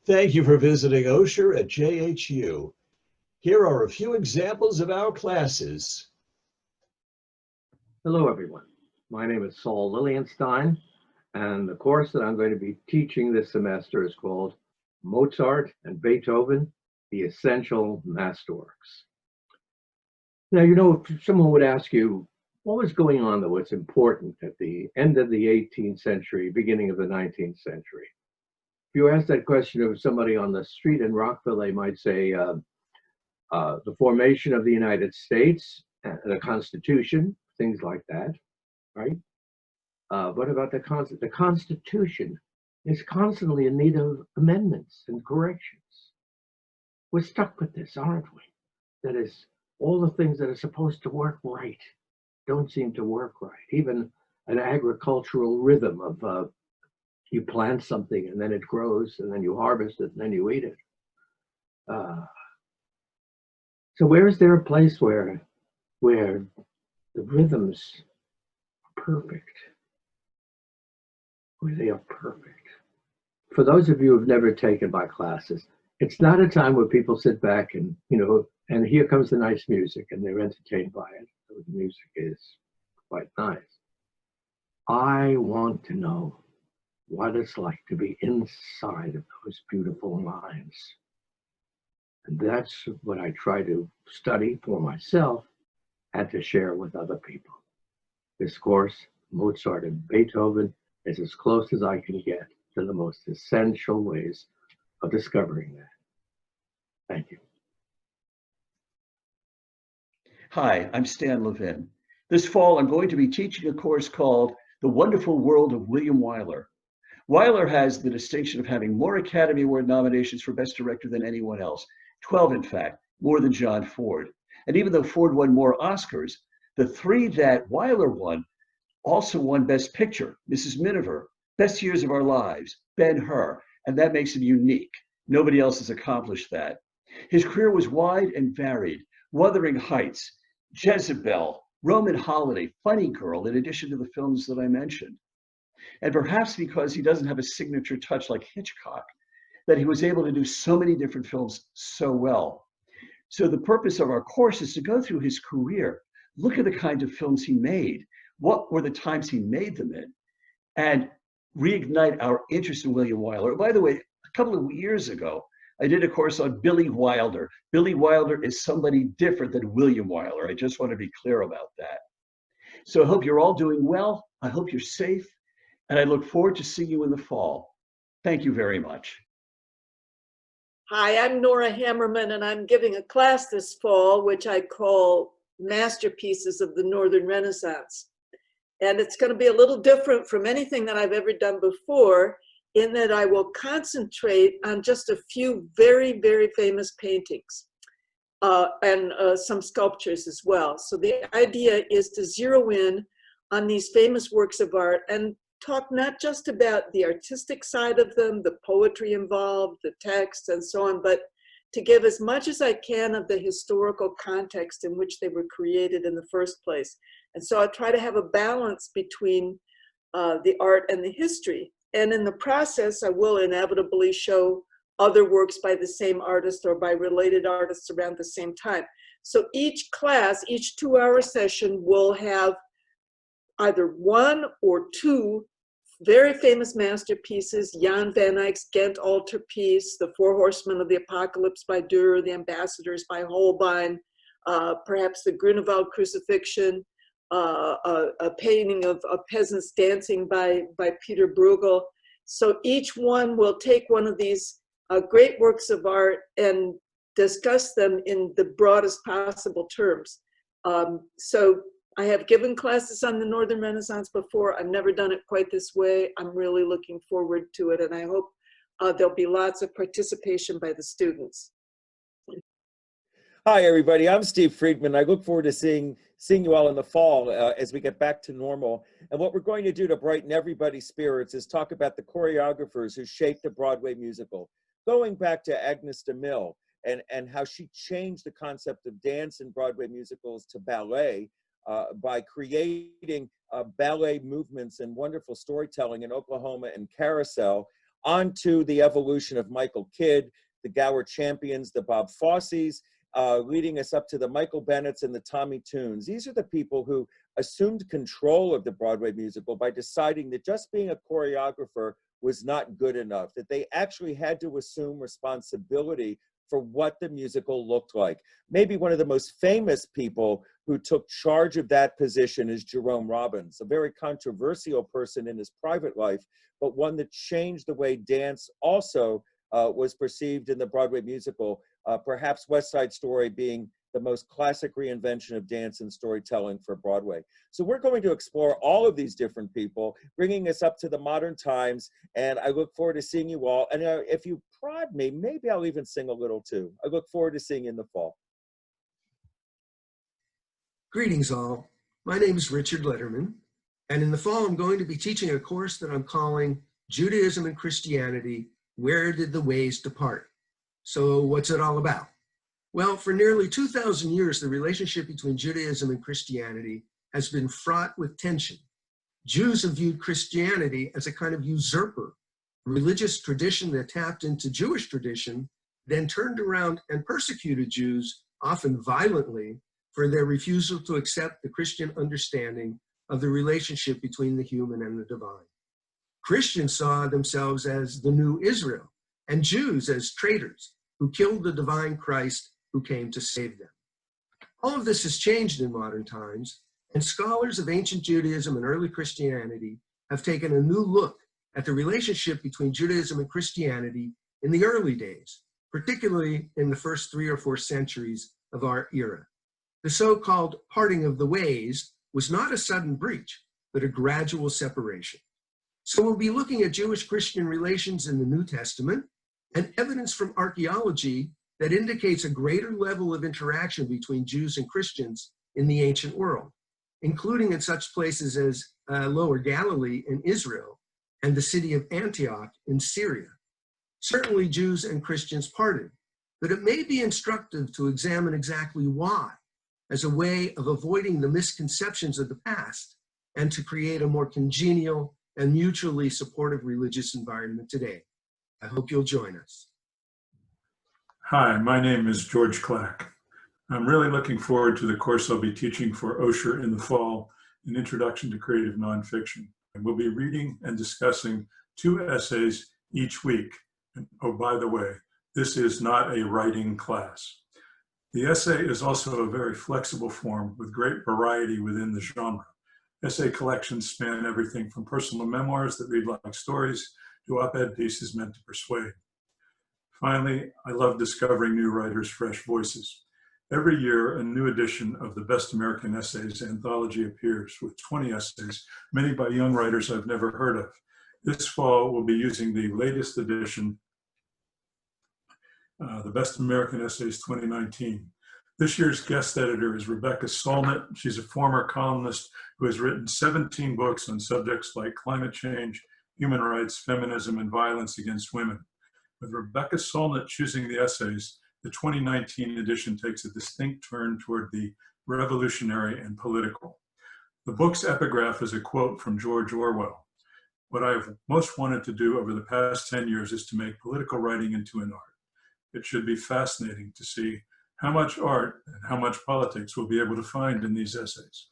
Thank you for visiting Osher at JHU. Here are a few examples of our classes. Hello, everyone. My name is Saul Lilienstein, and the course that I'm going to be teaching this semester is called Mozart and Beethoven, the Essential Masterworks. Now, if someone would ask you, what was going on that was important at the end of the 18th century, beginning of the 19th century? If you ask that question of somebody on the street in Rockville, they might say the formation of the United States, the Constitution, things like that, right? What about the Constitution? The Constitution is constantly in need of amendments and corrections. We're stuck with this, aren't we? That is, all the things that are supposed to work right don't seem to work right. Even an agricultural rhythm of you plant something and then it grows and then you harvest it and then you eat it. So where is there a place where the rhythms are perfect? Where they are perfect. For those of you who've never taken my classes, it's not a time where people sit back and, and here comes the nice music and they're entertained by it. So the music is quite nice. I want to know what it's like to be inside of those beautiful lines. And that's what I try to study for myself and to share with other people. This course, Mozart and Beethoven, is as close as I can get to the most essential ways of discovering that. Thank you. Hi, I'm Stan Levin. This fall, I'm going to be teaching a course called The Wonderful World of William Wyler. Wyler has the distinction of having more Academy Award nominations for Best Director than anyone else. 12, in fact, more than John Ford. And even though Ford won more Oscars, the 3 that Wyler won also won Best Picture, Mrs. Miniver, Best Years of Our Lives, Ben-Hur, and that makes him unique. Nobody else has accomplished that. His career was wide and varied. Wuthering Heights, Jezebel, Roman Holiday, Funny Girl, in addition to the films that I mentioned. And perhaps because he doesn't have a signature touch like Hitchcock, that he was able to do so many different films so well. So the purpose of our course is to go through his career, look at the kind of films he made, what were the times he made them in, and reignite our interest in William Wyler. By the way, a couple of years ago, I did a course on Billy Wilder. Billy Wilder is somebody different than William Wyler. I just want to be clear about that. So I hope you're all doing well. I hope you're safe. And I look forward to seeing you in the fall. Thank you very much. Hi, I'm Nora Hammerman, and I'm giving a class this fall, which I call Masterpieces of the Northern Renaissance. And it's going to be a little different from anything that I've ever done before, in that I will concentrate on just a few very, very famous paintings and some sculptures as well. So the idea is to zero in on these famous works of art and talk not just about the artistic side of them, the poetry involved, the text, and so on, but to give as much as I can of the historical context in which they were created in the first place. And so I try to have a balance between the art and the history. And in the process, I will inevitably show other works by the same artist or by related artists around the same time. So each class, each 2-hour session will have either 1 or 2 very famous masterpieces: Jan van Eyck's Ghent altarpiece, The Four Horsemen of the Apocalypse by Dürer, The Ambassadors by Holbein, perhaps the Grunewald Crucifixion, a painting of peasants dancing by Peter Bruegel. So each one will take one of these great works of art and discuss them in the broadest possible terms. So I have given classes on the Northern Renaissance before. I've never done it quite this way. I'm really looking forward to it, and I hope there'll be lots of participation by the students. Hi, everybody. I'm Steve Friedman. I look forward to seeing you all in the fall as we get back to normal. And what we're going to do to brighten everybody's spirits is talk about the choreographers who shaped the Broadway musical, going back to Agnes de Mille and how she changed the concept of dance in Broadway musicals to ballet by creating ballet movements and wonderful storytelling in Oklahoma and Carousel, on to the evolution of Michael Kidd, the Gower Champions, the Bob Fosse's, leading us up to the Michael Bennett's and the Tommy Tunes. These are the people who assumed control of the Broadway musical by deciding that just being a choreographer was not good enough, that they actually had to assume responsibility for what the musical looked like. Maybe one of the most famous people who took charge of that position is Jerome Robbins, a very controversial person in his private life, but one that changed the way dance also was perceived in the Broadway musical, perhaps West Side Story being the most classic reinvention of dance and storytelling for Broadway. So we're going to explore all of these different people, bringing us up to the modern times, and I look forward to seeing you all. And if you prod me, maybe I'll even sing a little too. I look forward to seeing you in the fall. Greetings all. My name is Richard Letterman, and in the fall I'm going to be teaching a course that I'm calling Judaism and Christianity, Where Did the Ways Depart? So what's it all about? Well, for nearly 2,000 years, the relationship between Judaism and Christianity has been fraught with tension. Jews have viewed Christianity as a kind of usurper, a religious tradition that tapped into Jewish tradition, then turned around and persecuted Jews, often violently, for their refusal to accept the Christian understanding of the relationship between the human and the divine. Christians saw themselves as the new Israel, and Jews as traitors who killed the divine Christ who came to save them. All of this has changed in modern times, and scholars of ancient Judaism and early Christianity have taken a new look at the relationship between Judaism and Christianity in the early days, particularly in the first 3 or 4 centuries of our era. The so-called parting of the ways was not a sudden breach, but a gradual separation. So we'll be looking at Jewish-Christian relations in the New Testament and evidence from archaeology that indicates a greater level of interaction between Jews and Christians in the ancient world, including in such places as Lower Galilee in Israel and the city of Antioch in Syria. Certainly Jews and Christians parted, but it may be instructive to examine exactly why, as a way of avoiding the misconceptions of the past and to create a more congenial and mutually supportive religious environment today. I hope you'll join us. Hi, my name is George Clack. I'm really looking forward to the course I'll be teaching for Osher in the fall, an introduction to creative nonfiction. And we'll be reading and discussing 2 essays each week. And oh, by the way, this is not a writing class. The essay is also a very flexible form with great variety within the genre. Essay collections span everything from personal memoirs that read like stories to op-ed pieces meant to persuade. Finally, I love discovering new writers' fresh voices. Every year, a new edition of the Best American Essays anthology appears with 20 essays, many by young writers I've never heard of. This fall, we'll be using the latest edition, the Best American Essays 2019. This year's guest editor is Rebecca Solnit. She's a former columnist who has written 17 books on subjects like climate change, human rights, feminism, and violence against women. With Rebecca Solnit choosing the essays, the 2019 edition takes a distinct turn toward the revolutionary and political. The book's epigraph is a quote from George Orwell. What I've most wanted to do over the past 10 years is to make political writing into an art. It should be fascinating to see how much art and how much politics we'll be able to find in these essays.